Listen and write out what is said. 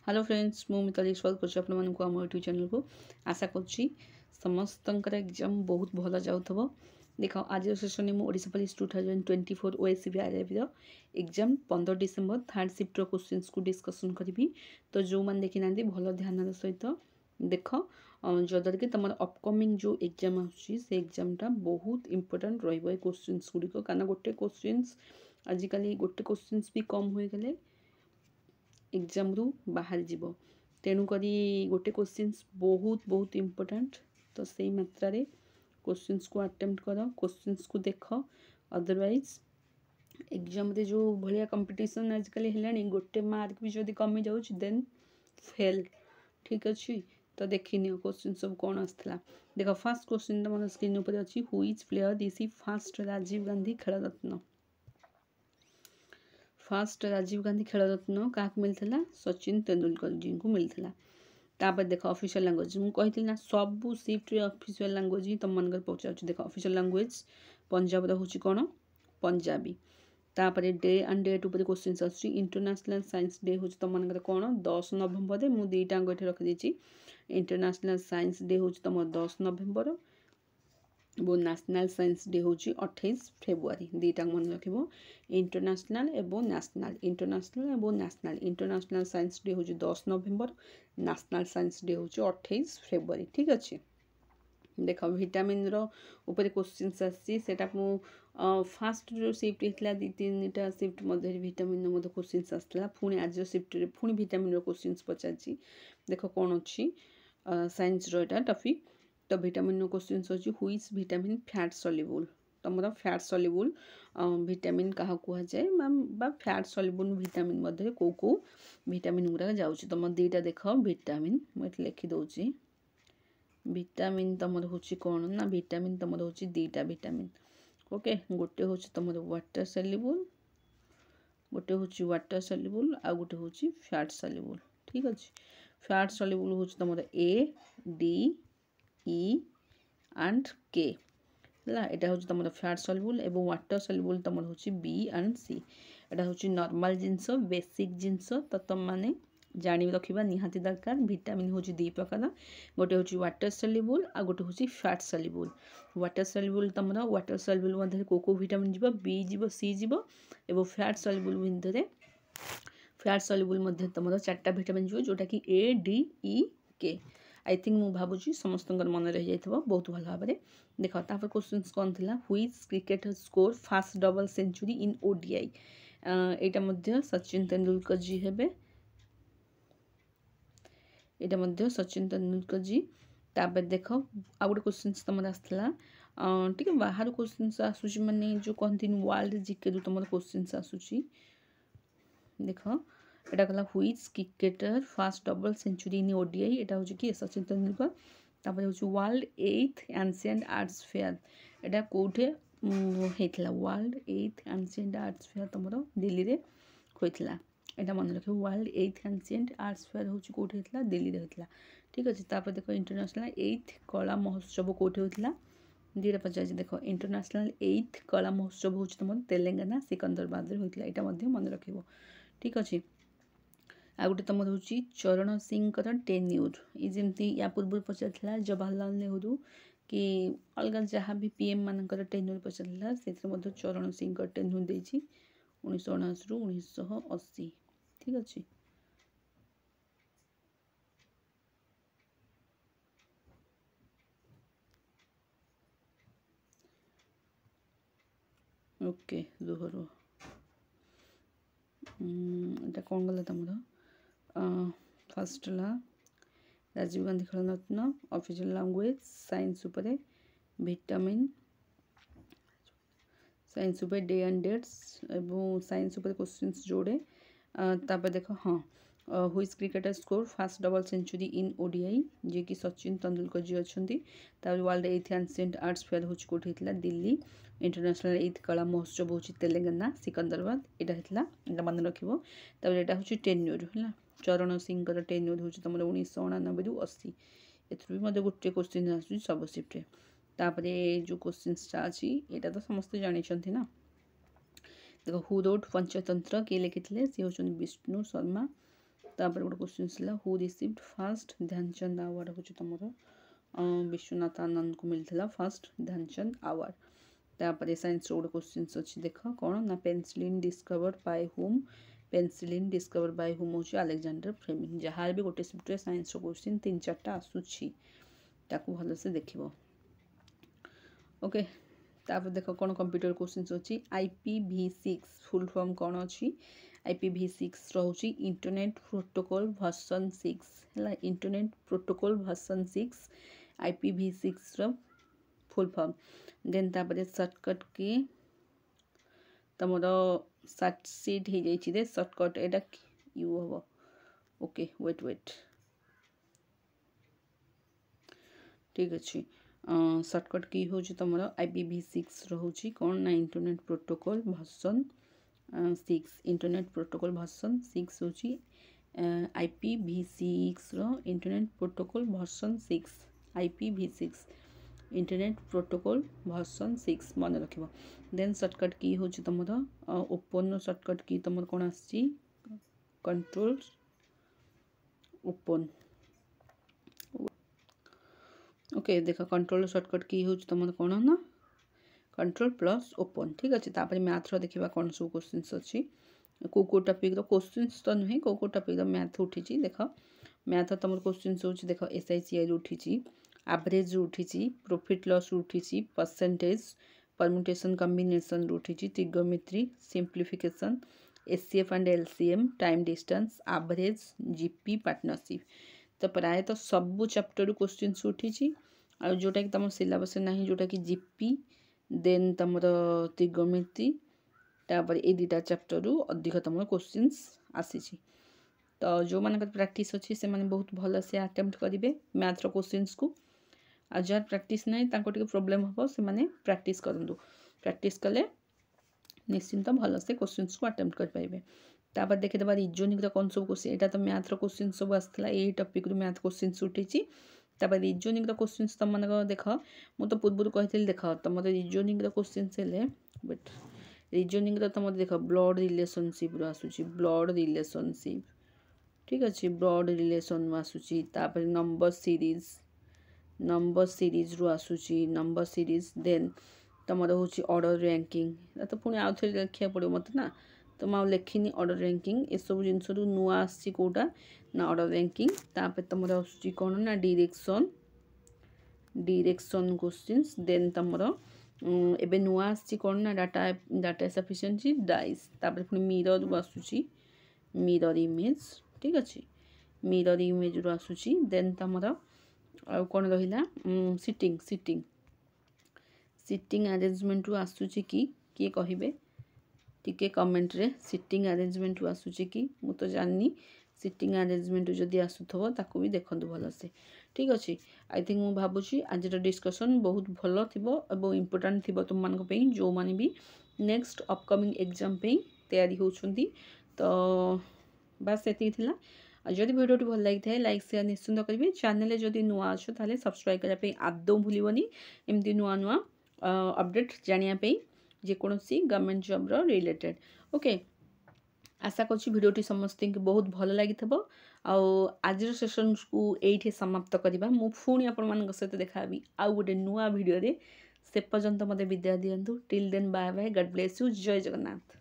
Hello friends मु मिताली स्वागत कर आम यूट्यूब चैनल को आशा करुँची समस्तंकर एग्जाम बहुत भल जाऊव। देख आज सेसन में Odisha police 2024 OSCB RRB exam 15 December third शिफ्टर क्वेश्चंस को डिस्कसन करी। तो जो मैंने देखी ना भल ध्यान सहित देख जद्वारा कि तुम अपकमिंग जो एग्जाम आग्जामटा बहुत इंपोर्टेंट क्वेश्चंस गुड़िक कारण गोटे क्वेश्चंस आजिकल गोटे क्वेश्चंस भी कम हो गले एग्जाम रू बाहर जीव तेणुक गोटे क्वेश्चंस बहुत बहुत इम्पोर्टेंट। तो से मात्रा रे क्वेश्चंस को अटेम्प्ट कर क्वेश्चंस को देख अदरवाइज एग्जाम रे जो भाया कंपटीशन आजिकल है गोटे मार्क भी जदि कमी जाऊँ देन फेल। ठीक अच्छे तो देखनी क्वेश्चन सब कौन आसला। देख फास्ट क्वेश्चन तुम स्क्रीन उपर अच्छी who is player this first Rajiv Gandhi Khel Ratna fast Rajiv Gandhi Khel रत्न क्या मिलता सचिन तेंदुलकर जी को मिलता। तापर देख ऑफिशियल लैंग्वेज मुझे ना सबू शिफ्ट ऑफिशियल लैंग्वेज ही तुम मन पचार। देख ऑफिशियल लैंग्वेज पंजाब हूँ कौन पंजाबी। तापर डे एंड डेट उपर क्वेश्चन आस इंटरनेशनल साइंस डे हूँ तुम मन कौन 10 नवेम्बर मुझे दुईटा ये रखी। इंटरनेशनल साइंस डे हूँ तुम 10 नवेम्बर वो नेशनल साइंस डे हूँ 28 फेब्रुआरी दुईटा मन रख इंटरनेशनल एवं नेशनल इंटरनेशनल साइंस डे हूँ 10 नवेम्बर नेशनल साइंस डे हूँ 28 फेब्रुआरी। ठीक अच्छे देख विटामिन ऊपर क्वेश्चन आसटा फास्ट जो शिफ्ट होता दी तीन टा शिफ्ट मध्य विटामिन क्वेश्चन आसाला पुणी आज शिफ्ट पुणी विटामिन क्वेश्चन पचार। देख कौन अच्छी साइंस रा टॉपिक तो विटामिन क्वेश्चन अच्छी हुईज विटामिन फैट सल्युबल तुम फैट सल्युबल विटामिन क्या कहुए फैट सल्युबल विटामिन मध्य कौ विटामिन गुड़ा जाऊँगी तुम दीटा देख विटामिन मुझे लिखिदे विटामिन तुम हूँ कौन ना विटामिन तुम हूँ दीटा विटामिन ओके गोटे हूँ तुम वाटर सल्युबल गोटे हूँ वाटर सल्युबल आ गोटे हूँ फैट सल्युबल। ठीक अच्छे फैट सल्युबल हूँ तुम ए डी ई एंड के है यहाँ हूँ तुम फैट सल्युबल एवं वाटर सल्युबल तुम हूँ बी एंड सी यहाँ हूँ नॉर्मल जिनस बेसिक जिनस तो तुम मैंने जानी रखा निहाती दरकार। विटामिन हूँ दी प्रकार गोटे हूँ वाटर सल्युबल आ गोटे हूँ फैट सल्युबल। वाटर सल्युबल तुम वाटर सल्युबल मध्य को विटामिन जीव बी जीव सी जीव एवं फैट सल्युबल मध्य फैट सल्युबल मध्य तुम चार्टा विटामिन जीव जोटा कि ए डी ई के आई थिंक मुझे भावुँ समस्त मन रही जाइए बहुत भल भाव में। देख तापर क्वेश्चन कौन थी who is cricket score first double century in ODI यहाँ सचिन तेंदुलकर जी हे यहाँ सचिन तेंदुलकर जी। तापर देख आ गए क्वेश्चन तुम आसला टी बाहर क्वेश्चन आसूसी माने जो कहती वर्ल्ड जीके तुम क्वेश्चन आसूसी। देख यहाँ कहला who is cricketer first double century in ODI यहाँ हूँ कि सचिन तेंदुलकर। तापर हूँ world 8th ancient arts fair यहाँ कौटे होता world 8th ancient arts fair तुम दिल्ली में होता यहाँ मन रख world 8th ancient arts fair हूँ कौटे होता दिल्ली में होता। ठीक अच्छे तापर देख इंटरनेशनल 8th कला महोत्सव कौटे होता दीटा पचार। देख इंटरनेशनल 8th कला महोत्सव हूँ तुम तेलंगाना सिकंदराबाद होता यहाँ मन रख। ठीक अच्छे आ गए तुम हूँ चरण सिंह टेन्यूर जमी या पूर्व पचार जवाहरलाल नेहरू कि अलग जहाँ भी पीएम मानकर टेन्यूर पचार से चरण सिंह टेन्यूर दे 1979 ରୁ 1980। ठीक अच्छे ओके रुह रुह यहाँ कौन गला तुम फर्स्ट ला Rajiv Gandhi Khel Ratna official language science उपरे विटामिन साइंस उपर डे एंड डेट्स एवं साइंस उपर क्वेश्चंस जोड़े। तापर देख हाँ who is cricketer score first double century in ODI जी कि सचिन तेंदुलकर जी अच्छा। World 8th ancient arts fair हूँ कौट होता दिल्ली। इंटरनेशनल 8th कला महोत्सव हूँ तेलंगाना सिकंदराबाद यहाँ होता यहाँ मन रख। यहाँ हूँ टेन्यूर है चरण सिंह टेन्यूर हूँ तुम 1999 ରୁ 80 एथुर भी गोटे क्वेश्चन आस सब शिफ्ट। तापर जो क्वेश्चन अच्छी यहाँ तो समस्त जानते ना। देखो हु रोड पंचतंत्र किए लिखी सी हूँ विष्णु शर्मा तापर गोटे क्वेश्चन थिला who received first Dhyan Chand award होची तमरो विश्वनाथ आनंद को मिलथिला फर्स्ट ध्यानचंद अवार्ड। तापर साइंस रो गोटे क्वेश्चन अछि देख कोन ना penicillin discovered by whom penicillin discovered by whom होची अलेक्जेंडर फ्लेमिंग। जहार भी गोटे शिफ्ट साइंस रो क्वेश्चन 3-4टा आसुची ताकू भलो से देखिबो। ओके तापर देख कौन कंप्यूटर क्वेश्चन अच्छी IPv6 फुल फॉर्म कौन अच्छी IPv6 रोची इंटरनेट प्रोटोकॉल वर्जन 6 है इंटरनेट प्रोटोकॉल वर्जन 6 IPv6 रो फुल फॉर्म। देन तापर शॉर्टकट की तमरो सक्सीड हो जाइछि दे शॉर्टकट एटा यू हबो। ओके वेट ठीक अच्छे शॉर्टकट की हूँ तुम IPv6 रोचे कौन ना internet protocol version 6 internet protocol version 6 होची IPv6 रो internet protocol version 6 IPv6 internet protocol version 6 मन रखिबो। देन शॉर्टकट की हूँ तुम ओपन शॉर्टकट की तुम कौन आसी कंट्रोल ओपन। ओके देख कंट्रोल शॉर्टकट की हूँ तुम कौन ना कंट्रोल प्लस ओपन ठीक अच्छे। तापर मैथ रो देखा कौन सब क्वेश्चन अच्छी को टॉपिक रो क्वेश्चन तो नुहे को टॉपिक रो मैथ उठी देख मैथ तुम क्वेश्चन होची देख SICI उठी एवरेज उठी प्रॉफिट लॉस उठी परसेंटेज परम्यूटेशन कॉम्बिनेशन उठी trigonometry सिंप्लिफिकेशन SCF and LCM time distance average GP partnership. तो प्राय तो सबू चैप्टर क्वेश्चन उठी आ जोटा कि तुम सिलेबस ना जोटा कि GP देन तुम ट्रिगोनोमेट्री तापर ए दुटा चैप्टर अधिक तुम क्वेश्चन आसी। तो जो मान प्रैक्टिस अच्छी से माने बहुत भल से अटेम्प्ट करेंगे मैथ रो क्वेश्चंस को आ जार प्रैक्टिस ना टे प्रोब्लेम हम से माने प्रैक्टिस करूँ प्रैक्टिस कले निश्चिंत भल से क्वेश्चंस को अटेम्प्ट कर पाइबे। तापर देखिए रिजनिंग कौन सब क्वेश्चन यहाँ तो मैथ रो क्वेश्चन सब आसाला यही टॉपिक रू मैथ क्वेश्चन उठी। तापर रिजनिंग क्वेश्चन तुम मन देख मु तो पूर्व कही देख तुम रिजनिंग क्वेश्चन है बट रिजनिंग तुम देख ब्लड रिलेशनशिप रो आसूची ब्लड रिलेशनशिप ठीक अच्छे ब्लड रिलेशन आसूची। तापर नंबर सीरीज रू आसूची नंबर सीरीज देन तुम हूँ ऑर्डर रैंकिंग तो पुणी आउ थे लिखा पड़ो मत ना तो मुझे लिखिनी ऑर्डर रैंकिंग ये सब जिनस नुआ आसी कौटा ना ऑर्डर रैंकिंग। तापर तुम आसूची कौन ना डायरेक्शन क्वेश्चंस देन तुम एबे नुआ आसी कौन ना डाटा सफिशिएंसी डाइस। तापर पुणी मिरर आसूची मिरर इमेज ठीक अच्छे मिरर इमेज रू आसूची। देन तुम आउ कौन रहा सिटिंग अरेंजमेंट रू आसूची कि किए कहे टिके कमेंट रे सिटिंग अरेंजमेंट रू आसूची कि मु तो जाननी सिटिंग अरेंजमेंट जदि आसुथबो ताकू भी देखंतु भल से ठीक अच्छे। आई थिंक मु भाबुची आज डिस्कशन बहुत भल थिबो एवं इम्पोर्टेंट थिबो तुम मानक पे जो माने भी नेक्स्ट अपकमिंग एग्जाम पे तैयारी होउछंती। तो बस एति थिला जदि भिडियोटी भल लगी था लाइक शेयर निश्चिंत करेंगे चैनल जदि नुआ अच्छो ताले सब्सक्राइब करने आदौ भूलनी एमती नुआ नुआ अपडेट जानापी जेकोसी गवर्नमेंट जॉब रो रिलेटेड। ओके आशा करूँ भिडियोटी समस्त बहुत भल लगी आज सेशन को ये समाप्त करवा मु पुणी आपण सहित देखा आउ गोटे नुआ भिडियो से पर्यंत मत विद्या दिंतु till then bye bye God bless you जय जगन्नाथ।